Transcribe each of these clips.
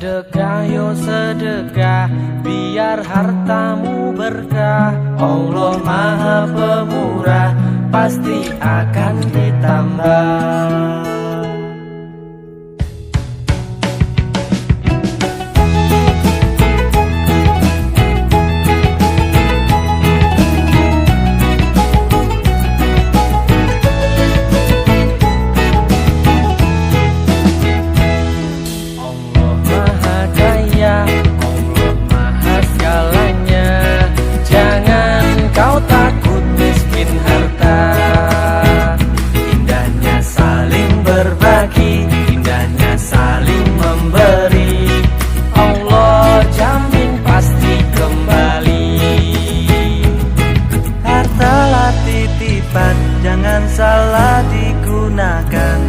Sedekah yo sedekah, biar hartamu berkah. Allah Maha Pemurah, pasti akan ditambah. Jangan salah digunakan.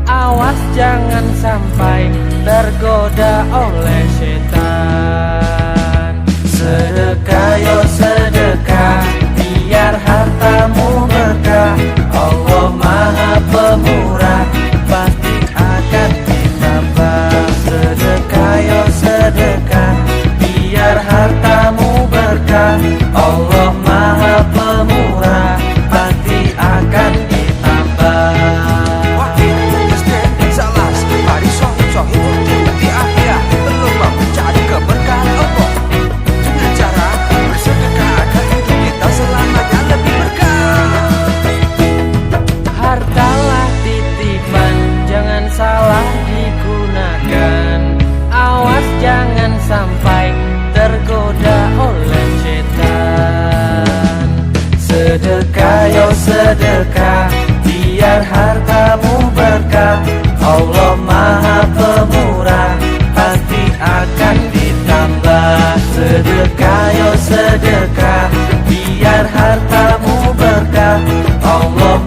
Awas jangan sampai tergoda oleh setan. Sedekah yo sedekah, biar hartamu berkah. Allah Maha Pemurah, pasti akan ditambah. Sedekah yo sedekah, biar hartamu berkah. Allah Maha Pemurah, pasti akan ditambah. Wakil Presiden Salas, mari song-song ikuti di akhir. Belum mau mencari keberkahan Allah. Dengan cara bersedekah agar hidup kita selamanya lebih berkah. Hartalah titipan, jangan salah digunakan. Awas jangan sampai tergoda oleh setan. Sedekah yo sedekah, biar hartamu berkah. Allah Maha Pemurah, pasti akan ditambah. Sedekah yo sedekah, biar hartamu berkah. Allah